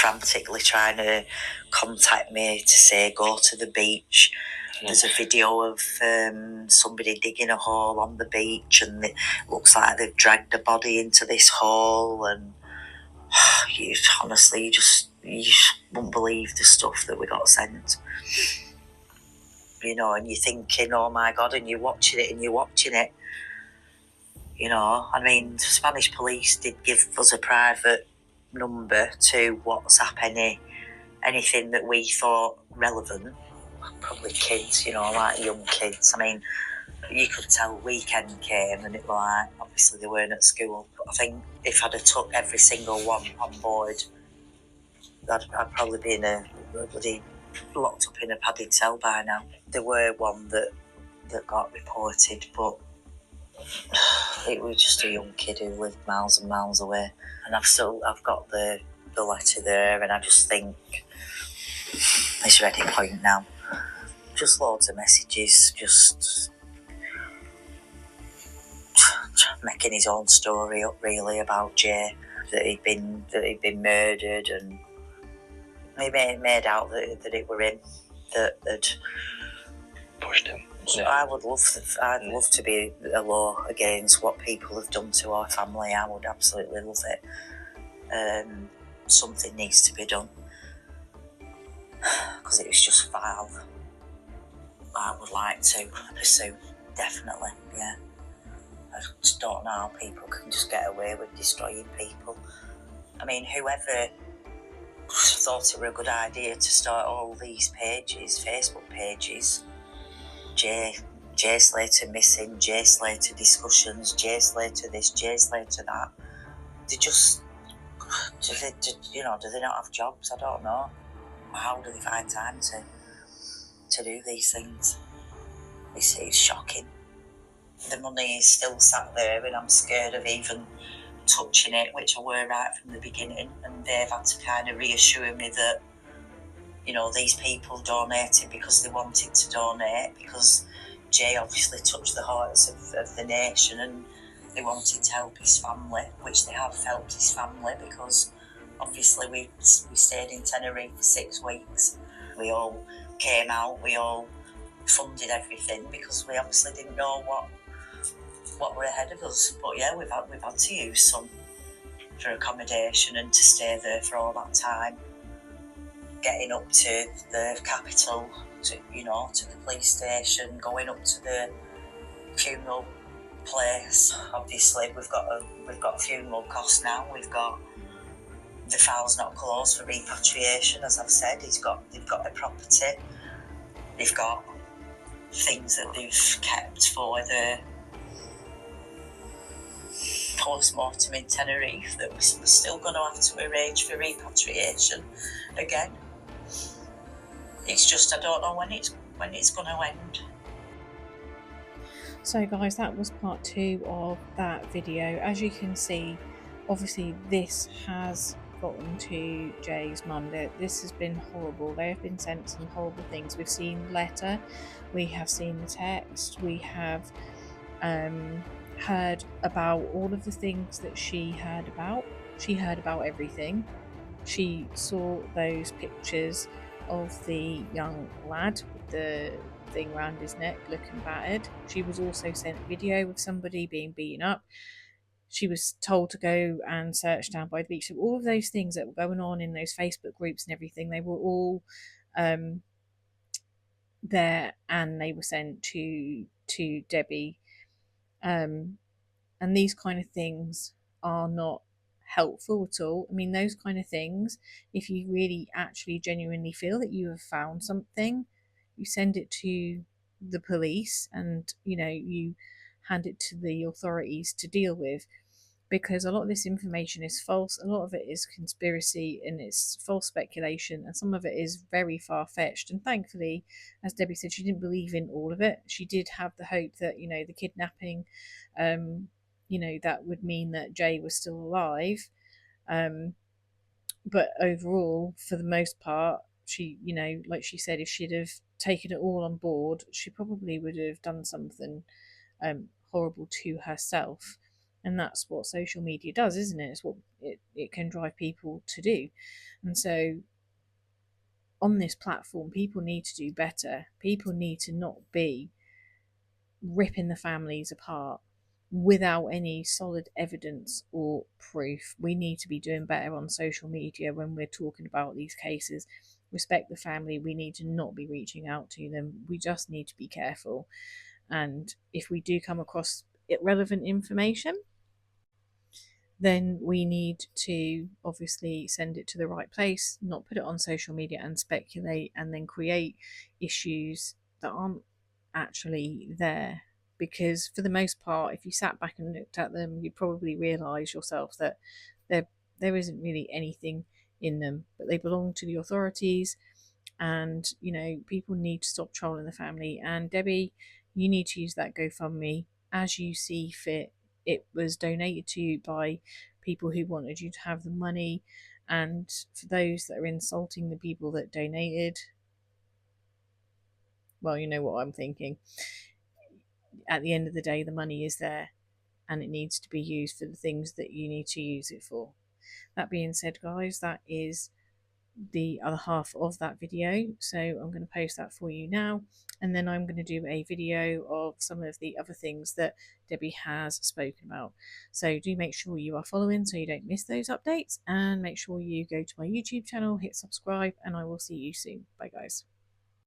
frantically trying to contact me to say go to the beach. There's a video of somebody digging a hole on the beach, and it looks like they've dragged a body into this hole. And you just won't believe the stuff that we got sent. You know, and you're thinking, oh my God, and you're watching it. You know, I mean, Spanish police did give us a private number to WhatsApp anything that we thought relevant. Probably kids, you know, like young kids. I mean, you could tell weekend came and it was like, obviously they weren't at school. But I think if I'd have took every single one on board, I'd probably be in a bloody locked up in a padded cell by now. There were one that got reported, but it was just a young kid who lived miles and miles away. And I've got the letter there, and I just think it's ready point now. Just loads of messages, just making his own story up really about Jay, that he'd been murdered, and he made out that it were him that had pushed him. So I'd love to be a law against what people have done to our family. I would absolutely love it. Something needs to be done because it was just vile. I would like to pursue, definitely, yeah. I just don't know how people can just get away with destroying people. I mean, whoever thought it were a good idea to start all these pages, Facebook pages, Jay Slater missing, Jay Slater discussions, Jay Slater this, Jay Slater that. Do they not have jobs? I don't know. How do they find time to do these things? It's shocking. The money is still sat there, and I'm scared of even touching it, which I were right from the beginning. And they've had to kind of reassure me that, you know, these people donated because they wanted to donate, because Jay obviously touched the hearts of the nation, and they wanted to help his family, which they have helped his family, because obviously we stayed in Tenerife for 6 weeks. We all came out, we all funded everything, because we obviously didn't know what were ahead of us. But yeah, we've had to use some for accommodation and to stay there for all that time. Getting up to the capital, to the police station, going up to the funeral place. Obviously, we've got funeral costs now. We've got the file's not closed for repatriation, as I've said. They've got a property. They've got things that they've kept for the post-mortem in Tenerife that we're still going to have to arrange for repatriation again. It's just, I don't know when it's going to end. So guys, that was part 2 of that video. As you can see, obviously this has gotten to Jay's mum. This has been horrible. They have been sent some horrible things. We've seen the letter, we have seen the text, we have heard about all of the things that she heard about. She heard about everything. She saw those pictures of the young lad with the thing around his neck looking battered. She was also sent a video of somebody being beaten up. She was told to go and search down by the beach. So all of those things that were going on in those Facebook groups and everything, they were all there, and they were sent to Debbie. And these kind of things are not helpful at all. I mean, those kind of things, if you really actually genuinely feel that you have found something, you send it to the police, and you hand it to the authorities to deal with, because a lot of this information is false. A lot of it is conspiracy, and it's false speculation, and some of it is very far-fetched. And thankfully, as Debbie said, she didn't believe in all of it. She did have the hope that the kidnapping, that would mean that Jay was still alive. But overall, for the most part, she, like she said, if she'd have taken it all on board, she probably would have done something horrible to herself. And that's what social media does, isn't it? It's what it can drive people to do. And so on this platform, people need to do better. People need to not be ripping the families apart without any solid evidence or proof. We need to be doing better on social media when we're talking about these cases. Respect the family. We need to not be reaching out to them. We just need to be careful. And if we do come across irrelevant information, then we need to obviously send it to the right place, not put it on social media and speculate and then create issues that aren't actually there. Because for the most part, if you sat back and looked at them, you'd probably realise yourself that there isn't really anything in them, but they belong to the authorities. And people need to stop trolling the family. And Debbie, you need to use that GoFundMe as you see fit. It was donated to you by people who wanted you to have the money. And for those that are insulting the people that donated, well, you know what I'm thinking. At the end of the day, the money is there and it needs to be used for the things that you need to use it for. That being said, guys, that is the other half of that video, so I'm going to post that for you now, and then I'm going to do a video of some of the other things that Debbie has spoken about. So do make sure you are following so you don't miss those updates, and make sure you go to my YouTube channel, hit subscribe, and I will see you soon. Bye guys.